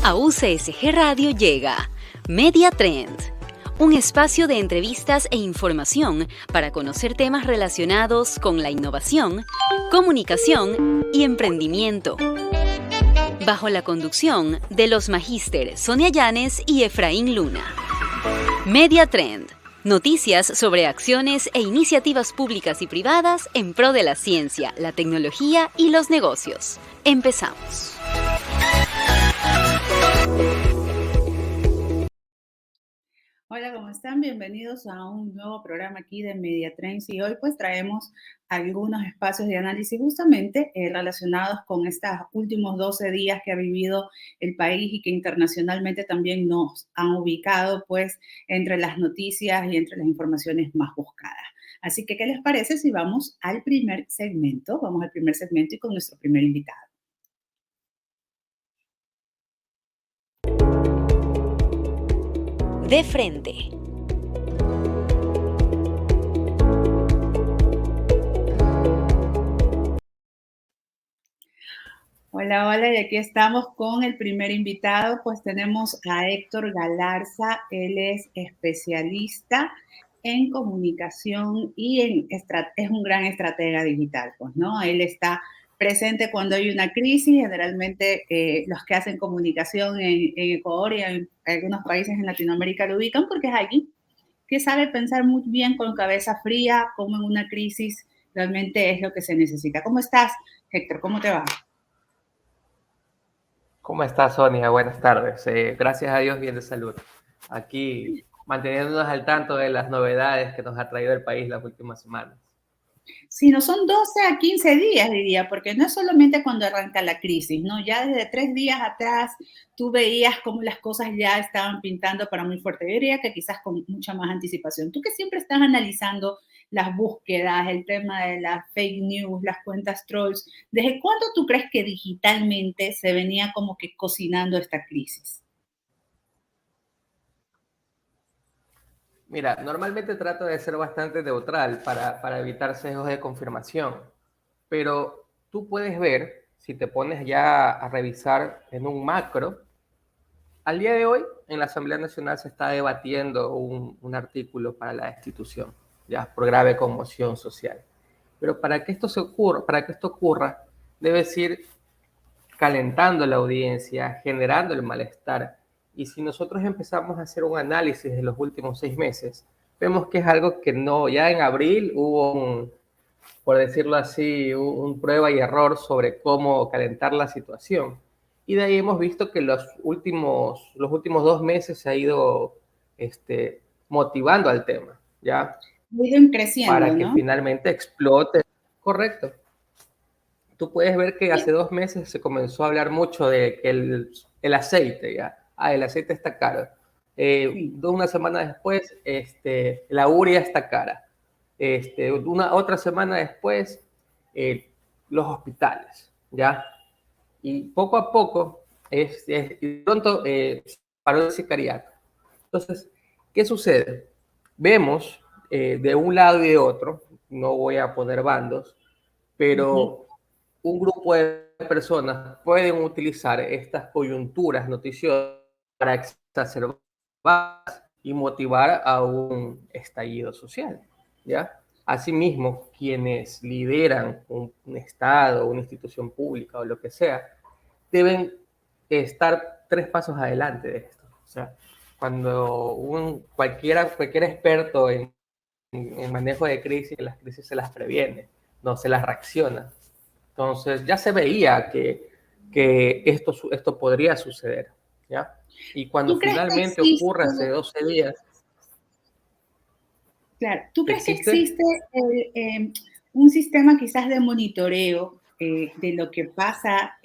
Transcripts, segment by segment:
A UCSG Radio llega Media Trend, un espacio de entrevistas e información para conocer temas relacionados con la innovación, comunicación y emprendimiento. Bajo la conducción de los magíster Sonia Llanes y Efraín Luna. Media Trend. Noticias sobre acciones e iniciativas públicas y privadas en pro de la ciencia, la tecnología y los negocios. Empezamos. Hola, ¿cómo están? Bienvenidos a un nuevo programa aquí de Media Trends y hoy pues traemos algunos espacios de análisis justamente relacionados con estos últimos 12 días que ha vivido el país y que internacionalmente también nos han ubicado pues entre las noticias y entre las informaciones más buscadas. Así que, ¿qué les parece si vamos al primer segmento? Vamos al primer segmento y con nuestro primer invitado. De frente. Hola, hola, y aquí estamos con el primer invitado, pues tenemos a Héctor Galarza, él es especialista en comunicación y es un gran estratega digital, pues, ¿no? Él está presente cuando hay una crisis, generalmente los que hacen comunicación en Ecuador y en algunos países en Latinoamérica lo ubican porque es alguien que sabe pensar muy bien con cabeza fría, cómo en una crisis realmente es lo que se necesita. ¿Cómo estás, Héctor? ¿Cómo te va? ¿Cómo estás, Sonia? Buenas tardes. Gracias a Dios, bien de salud. Aquí manteniéndonos al tanto de las novedades que nos ha traído el país las últimas semanas. Si no son 12 a 15 días, diría, porque no es solamente cuando arranca la crisis, ¿no? Ya desde 3 días atrás tú veías cómo las cosas ya estaban pintando para muy fuerte. Yo diría que quizás con mucha más anticipación. Tú que siempre estás analizando las búsquedas, el tema de las fake news, las cuentas trolls, ¿desde cuándo tú crees que digitalmente se venía como que cocinando esta crisis? Mira, normalmente trato de ser bastante neutral para evitar sesgos de confirmación, pero tú puedes ver, si te pones ya a revisar en un macro, al día de hoy en la Asamblea Nacional se está debatiendo un artículo para la destitución, ya por grave conmoción social. Pero para que esto ocurra, debes ir calentando la audiencia, generando el malestar. Y si nosotros empezamos a hacer un análisis de los últimos 6 meses, vemos que es algo que no, ya en abril hubo por decirlo así, un prueba y error sobre cómo calentar la situación. Y de ahí hemos visto que los últimos 2 meses se ha ido motivando al tema, ¿ya? Ha ido creciendo, Para que ¿no? finalmente explote. Correcto. Tú puedes ver que hace 2 meses se comenzó a hablar mucho de que el aceite, ¿ya? El aceite está caro. Sí. Una semana después, la urea está cara. Otra semana después, los hospitales, ¿ya? Y poco a poco, y pronto paró el sicariato. Entonces, ¿qué sucede? Vemos de un lado y de otro, no voy a poner bandos, pero un grupo de personas pueden utilizar estas coyunturas noticiosas para exacerbar y motivar a un estallido social, ¿ya? Asimismo, quienes lideran un Estado, una institución pública o lo que sea, deben estar 3 pasos adelante de esto. O sea, cuando cualquier experto en manejo de crisis, las crisis se las previene, no se las reacciona. Entonces ya se veía que esto podría suceder, ¿ya? Y cuando ¿Tú crees que finalmente existe? ocurre hace 12 días, Claro, ¿tú crees que ¿existe? existe un sistema quizás de monitoreo de lo que pasa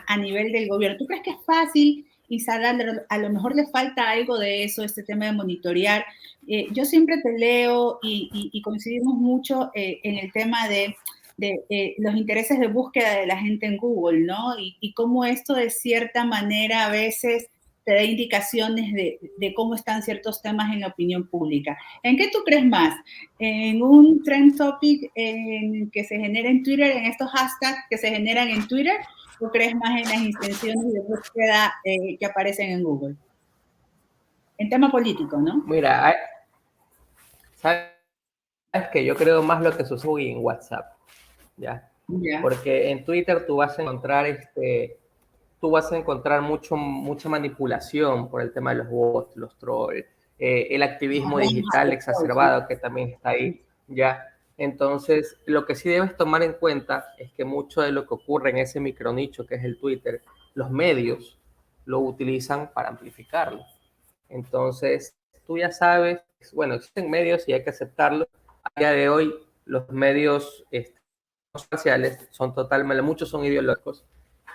a nivel del gobierno? ¿Tú crees que es fácil instalar, a lo mejor le falta algo de eso, este tema de monitorear? Yo siempre te leo y coincidimos mucho en el tema de los intereses de búsqueda de la gente en Google, ¿no? Y cómo esto de cierta manera a veces te da indicaciones de cómo están ciertos temas en la opinión pública. ¿En qué tú crees más? ¿En un trend topic que se genera en Twitter, en estos hashtags que se generan en Twitter? ¿O crees más en las intenciones de búsqueda que aparecen en Google? En tema político, ¿no? Mira, sabes que yo creo más lo que sucede en WhatsApp, ¿ya? Ya. Porque en Twitter tú vas a encontrar mucha manipulación por el tema de los bots, los trolls, el activismo digital exacerbado que también está ahí, ¿ya? Entonces, lo que sí debes tomar en cuenta es que mucho de lo que ocurre en ese micronicho que es el Twitter, los medios lo utilizan para amplificarlo. Entonces, tú ya sabes, bueno, existen medios y hay que aceptarlo. A día de hoy, los medios sociales son totalmente, muchos son ideológicos.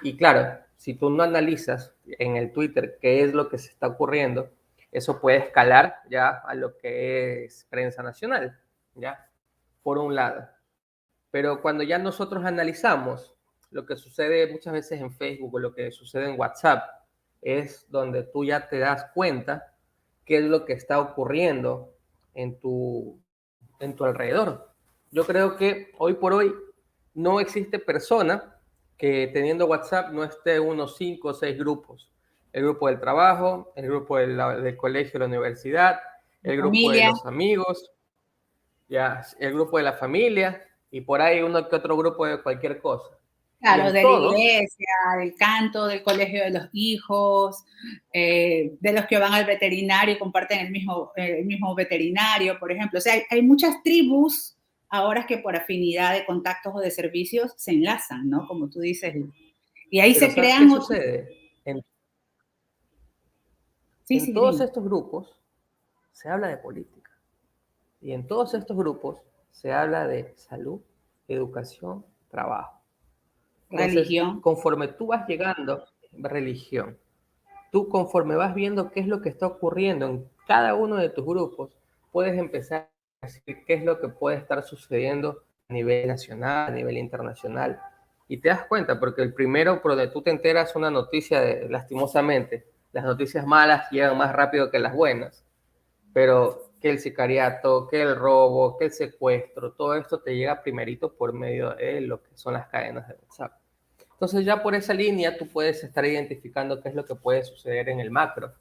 Y claro, si tú no analizas en el Twitter qué es lo que se está ocurriendo, eso puede escalar ya a lo que es prensa nacional, ¿ya? Por un lado. Pero cuando ya nosotros analizamos lo que sucede muchas veces en Facebook o lo que sucede en WhatsApp, es donde tú ya te das cuenta qué es lo que está ocurriendo en tu alrededor. Yo creo que hoy por hoy no existe persona que teniendo WhatsApp no esté en unos 5 o 6 grupos. El grupo del trabajo, el grupo del colegio, de la universidad, el grupo de Familia. los amigos, ya, el grupo de la familia y por ahí uno que otro grupo de cualquier cosa. Claro, de la iglesia, del canto, del colegio de los hijos, de los que van al veterinario y comparten el mismo veterinario, por ejemplo. O sea, hay muchas tribus ahora que por afinidad de contactos o de servicios se enlazan, ¿no? Como tú dices. Y ahí Pero se ¿sabes crean qué otros... sucede? Sí, En sí, todos dime. estos grupos se habla de política. Y en todos estos grupos se habla de salud, educación, trabajo. Entonces, Religión. conforme tú vas llegando, religión, tú conforme vas viendo qué es lo que está ocurriendo en cada uno de tus grupos, puedes empezar a decir qué es lo que puede estar sucediendo a nivel nacional, a nivel internacional. Y te das cuenta, porque el primero por donde tú te enteras una noticia, lastimosamente, las noticias malas llegan más rápido que las buenas, pero que el sicariato, que el robo, que el secuestro, todo esto te llega primerito por medio de lo que son las cadenas de WhatsApp. Entonces ya por esa línea tú puedes estar identificando qué es lo que puede suceder en el macro.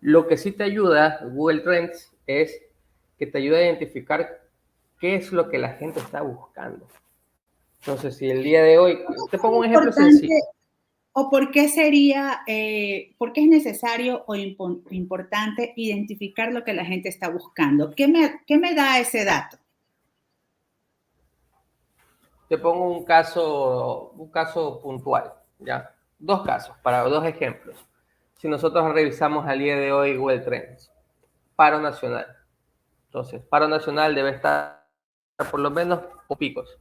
Lo que sí te ayuda Google Trends es que te ayuda a identificar qué es lo que la gente está buscando. Entonces, si el día de hoy, te pongo un ejemplo sencillo. ¿O por qué por qué es necesario o importante identificar lo que la gente está buscando? ¿Qué me da ese dato? Te pongo un caso puntual, ¿ya? Dos casos, para dos ejemplos. Si nosotros revisamos al día de hoy Google Trends, paro nacional. Entonces, paro nacional debe estar por lo menos por picos.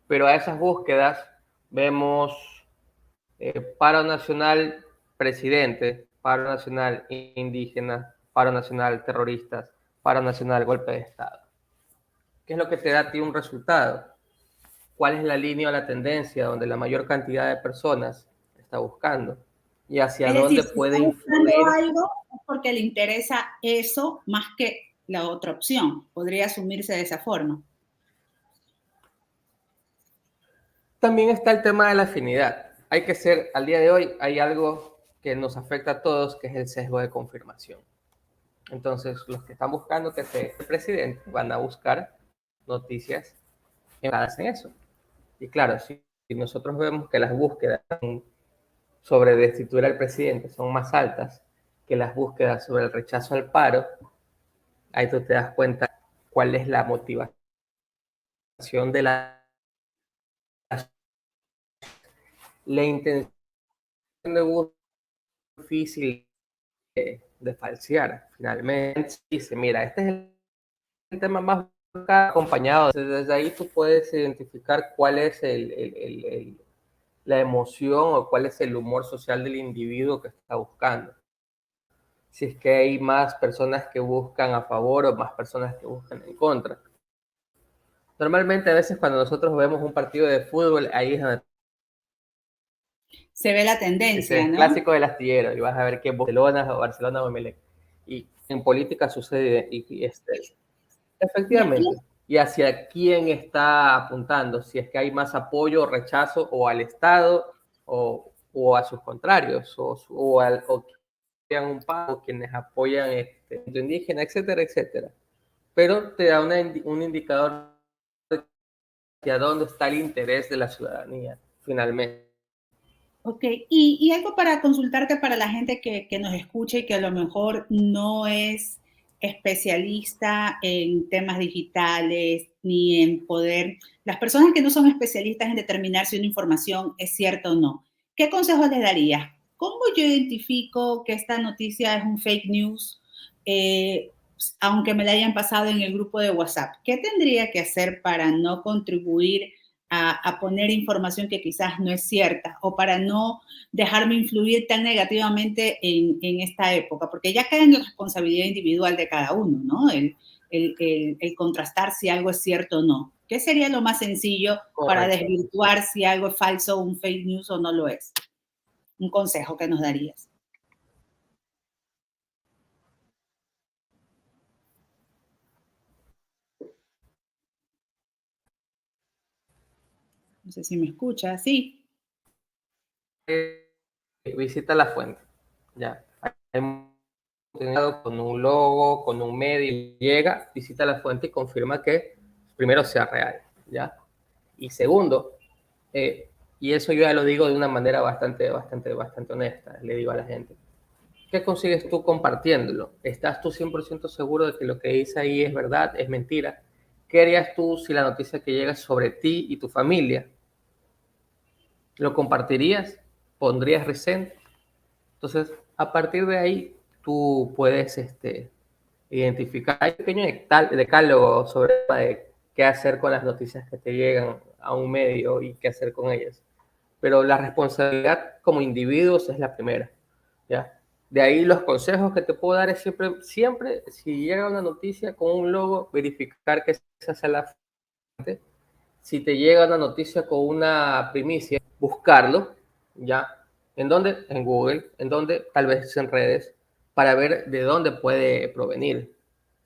Pero a esas búsquedas vemos paro nacional presidente, paro nacional indígena, paro nacional terroristas, paro nacional golpe de Estado. ¿Qué es lo que te da a ti un resultado? ¿Cuál es la línea o la tendencia donde la mayor cantidad de personas está buscando? Y hacia Es dónde decir, si puede está buscando influir. algo es porque le interesa eso más que la otra opción. Podría asumirse de esa forma. También está el tema de la afinidad. Al día de hoy hay algo que nos afecta a todos, que es el sesgo de confirmación. Entonces, los que están buscando que sea el presidente van a buscar noticias enfocadas en eso. Y claro, si nosotros vemos que las búsquedas sobre destituir al presidente son más altas que las búsquedas sobre el rechazo al paro, ahí tú te das cuenta cuál es la motivación de la intención de búsqueda difícil de falsear. Finalmente dice, mira, este es el tema más acompañado. Desde ahí tú puedes identificar cuál es la emoción o cuál es el humor social del individuo que está buscando. Si es que hay más personas que buscan a favor o más personas que buscan en contra. Normalmente a veces cuando nosotros vemos un partido de fútbol, ahí es donde se ve la tendencia, es ¿no? clásico del astillero y vas a ver que Barcelona o Emelec. Y en política sucede efectivamente. Y hacia quién está apuntando, si es que hay más apoyo, rechazo o al Estado o a sus contrarios, o que un pago, quienes apoyan el indígena, etcétera, etcétera. Pero te da un indicador de hacia dónde está el interés de la ciudadanía, finalmente. Ok, y algo para consultarte para la gente que nos escucha y que a lo mejor no es especialista en temas digitales ni en poder, las personas que no son especialistas en determinar si una información es cierta o no, ¿qué consejos les darías? ¿Cómo yo identifico que esta noticia es un fake news, aunque me la hayan pasado en el grupo de WhatsApp? ¿Qué tendría que hacer para no contribuir a poner información que quizás no es cierta o para no dejarme influir tan negativamente en esta época? Porque ya cae en la responsabilidad individual de cada uno, ¿no? El contrastar si algo es cierto o no. ¿Qué sería lo más sencillo para Correcto. desvirtuar si algo es falso, un fake news o no lo es? Un consejo que nos darías. No sé si me escucha, sí. Visita la fuente, ya. Hay contenido con un logo, con un medio, llega, visita la fuente y confirma que primero sea real, ya. Y segundo, y eso yo ya lo digo de una manera bastante honesta, le digo a la gente, ¿qué consigues tú compartiéndolo? ¿Estás tú 100% seguro de que lo que dice ahí es verdad, es mentira? ¿Qué harías tú si la noticia que llega sobre ti y tu familia? ¿Lo compartirías? ¿Pondrías resent? Entonces, a partir de ahí, tú puedes identificar. Hay un pequeño decálogo sobre qué hacer con las noticias que te llegan a un medio y qué hacer con ellas. Pero la responsabilidad como individuos es la primera, ¿ya? De ahí los consejos que te puedo dar es siempre, si llega una noticia con un logo, verificar que esa sea la fuente. Si te llega una noticia con una primicia, buscarlo, ¿ya? ¿En dónde? En Google, en dónde, tal vez en redes, para ver de dónde puede provenir.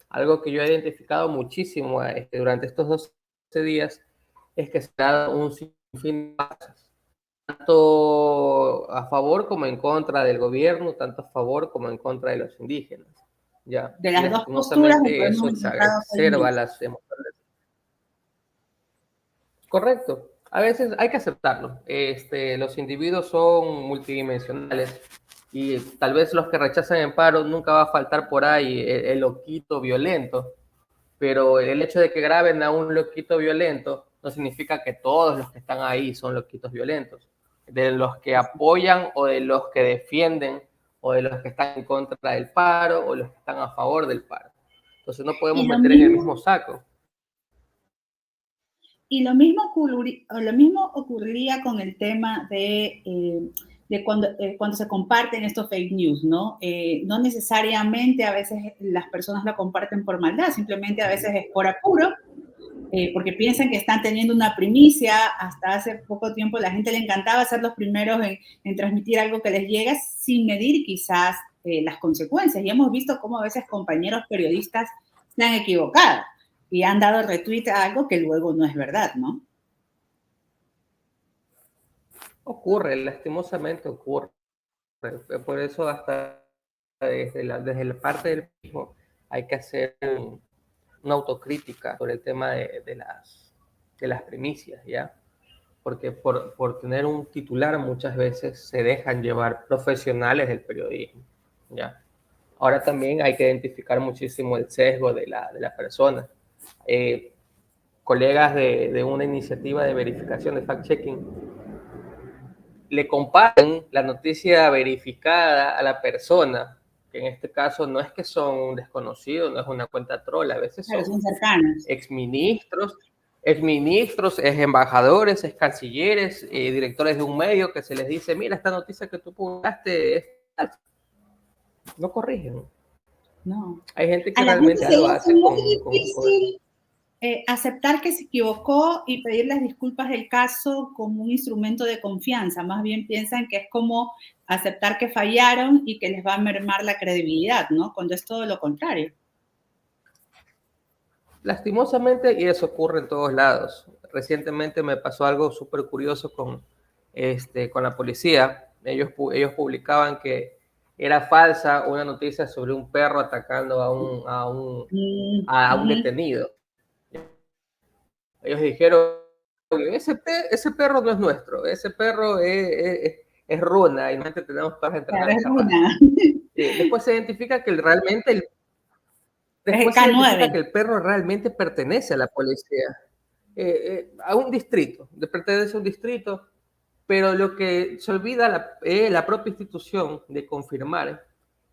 Algo que yo he identificado muchísimo durante estos 12 días es que se ha dado un sinfín de cosas, tanto a favor como en contra del gobierno, tanto a favor como en contra de los indígenas, ¿ya? De Y las dos posturas lastimosamente hemos eso encontrado fake exacerba news. las emociones. Correcto. A veces hay que aceptarlo. Los individuos son multidimensionales y tal vez los que rechazan el paro nunca va a faltar por ahí el loquito violento, pero el hecho de que graben a un loquito violento no significa que todos los que están ahí son loquitos violentos. De los que apoyan o de los que defienden o de los que están en contra del paro o los que están a favor del paro. Entonces no podemos Y lo meter en el mismo mismo saco. Y lo mismo ocurriría con el tema de cuando se comparten estos fake news, ¿no? No necesariamente a veces las personas la comparten por maldad, simplemente a veces es por apuro, porque piensan que están teniendo una primicia. Hasta hace poco tiempo la gente le encantaba ser los primeros en transmitir algo que les llega sin medir quizás las consecuencias. Y hemos visto cómo a veces compañeros periodistas se han equivocado y han dado retweet a algo que luego no es verdad, ¿no? Ocurre, lastimosamente ocurre. Por eso hasta desde la parte del mismo hay que hacer una autocrítica sobre el tema de las primicias, ¿ya? Porque por tener un titular muchas veces se dejan llevar profesionales del periodismo, ¿ya? Ahora también hay que identificar muchísimo el sesgo de la persona. Colegas de una iniciativa de verificación de fact-checking le comparten la noticia verificada a la persona, que en este caso no es que son desconocidos, no es una cuenta troll, a veces Claro, son son cercanos. exministros, ex embajadores, ex cancilleres, directores de un medio que se les dice, mira, esta noticia que tú publicaste es falsa. No corrigen. No. Hay gente A que la gente realmente se le lo hace hace muy con difícil aceptar que se equivocó y pedir las disculpas del caso como un instrumento de confianza. Más bien piensan que es como aceptar que fallaron y que les va a mermar la credibilidad, ¿no? Cuando es todo lo contrario. lastimosamente, y eso ocurre en todos lados. Recientemente me pasó algo súper curioso con con la policía. Ellos publicaban que era falsa una noticia sobre un perro atacando a un detenido. Ellos dijeron, ese perro no es nuestro, ese perro es runa y nosotros tenemos todas las entradas escapadas. Después se identifica que el perro realmente pertenece a la policía, a un distrito, pertenece a un distrito, pero lo que se olvida la propia institución de confirmar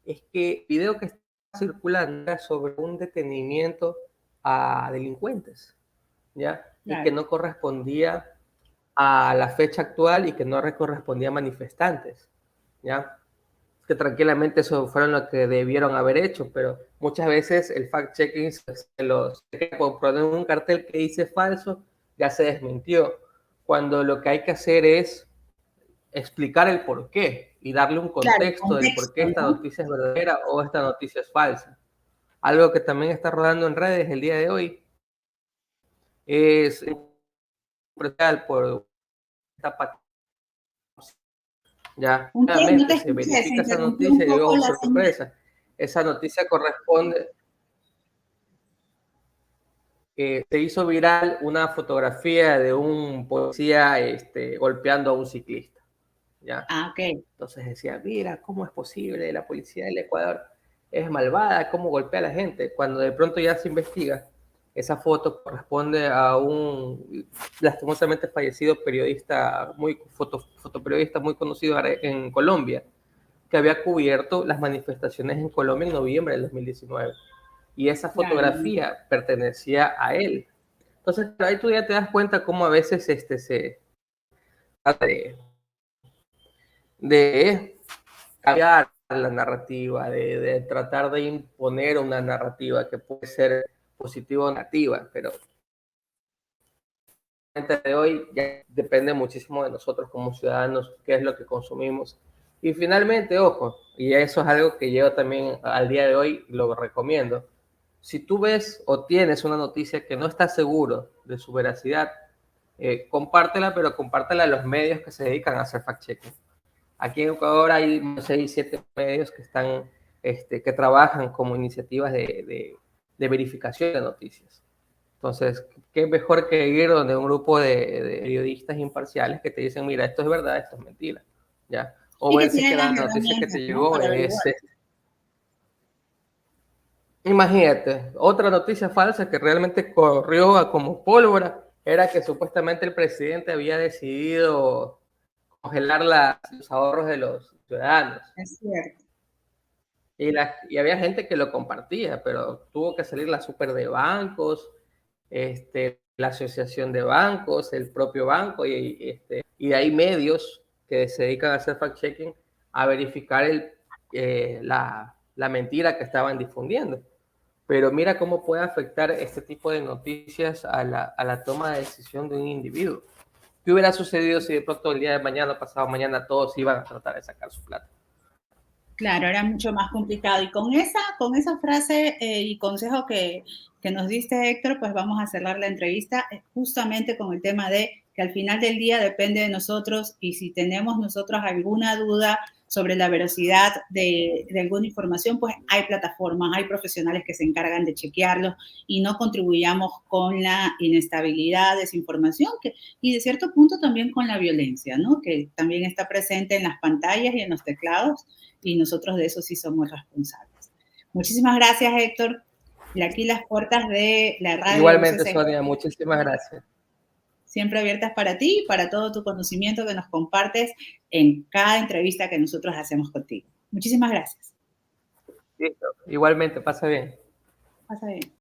es que el video que está circulando era sobre un detenimiento a delincuentes, ¿ya? Claro. Y que no correspondía a la fecha actual y que no correspondía a manifestantes, ¿ya? Que tranquilamente eso fueron lo que debieron haber hecho, pero muchas veces el fact-checking por poner un cartel que dice falso, ya se desmintió, cuando lo que hay que hacer es explicar el porqué y darle un contexto, del por qué esta noticia es verdadera o esta noticia es falsa. Algo que también está rodando en redes el día de hoy es por esta ya, nuevamente se verifica esa noticia y luego sorpresa. Esa noticia corresponde. Se hizo viral una fotografía de un policía golpeando a un ciclista. ¿Ya? Entonces decía, mira, ¿cómo es posible? La policía del Ecuador es malvada, ¿cómo golpea a la gente? Cuando de pronto ya se investiga, esa foto corresponde a un lastimosamente fallecido periodista, fotoperiodista muy conocido en Colombia, que había cubierto las manifestaciones en Colombia en noviembre del 2019. Y esa fotografía pertenecía a él. Entonces, ahí tú ya te das cuenta cómo a veces se trata de cambiar la narrativa, de tratar de imponer una narrativa que puede ser positiva o negativa, pero de hoy ya depende muchísimo de nosotros como ciudadanos, qué es lo que consumimos. Y finalmente, ojo, y eso es algo que yo también al día de hoy lo recomiendo, si tú ves o tienes una noticia que no estás seguro de su veracidad, compártela, pero compártela a los medios que se dedican a hacer fact-checking. Aquí en Ecuador hay 6, 7 medios que están, que trabajan como iniciativas de verificación de noticias. Entonces, qué mejor que ir donde un grupo de periodistas imparciales que te dicen, mira, esto es verdad, esto es mentira, ¿ya? O ver si que la noticia que te llegó es... Imagínate, otra noticia falsa que realmente corrió como pólvora era que supuestamente el presidente había decidido congelar los ahorros de los ciudadanos. Es cierto. Y había gente que lo compartía, pero tuvo que salir la super de bancos, la asociación de bancos, el propio banco, y hay medios que se dedican a hacer fact-checking, a verificar la mentira que estaban difundiendo. Pero mira cómo puede afectar este tipo de noticias a la toma de decisión de un individuo. ¿Qué hubiera sucedido si de pronto el día de mañana, pasado mañana, todos iban a tratar de sacar su plata? Claro, era mucho más complicado. Y con esa frase y consejo que nos diste, Héctor, pues vamos a cerrar la entrevista justamente con el tema de que al final del día depende de nosotros, y si tenemos nosotros alguna duda sobre la veracidad de alguna información, pues hay plataformas, hay profesionales que se encargan de chequearlo, y no contribuyamos con la inestabilidad, desinformación y de cierto punto también con la violencia, ¿no? Que también está presente en las pantallas y en los teclados, y nosotros de eso sí somos responsables. Muchísimas gracias, Héctor. Y aquí las puertas de la radio. Igualmente, Sonia, muchísimas gracias. Siempre abiertas para ti y para todo tu conocimiento que nos compartes en cada entrevista que nosotros hacemos contigo. Muchísimas gracias. Listo. Igualmente, pasa bien. Pasa bien.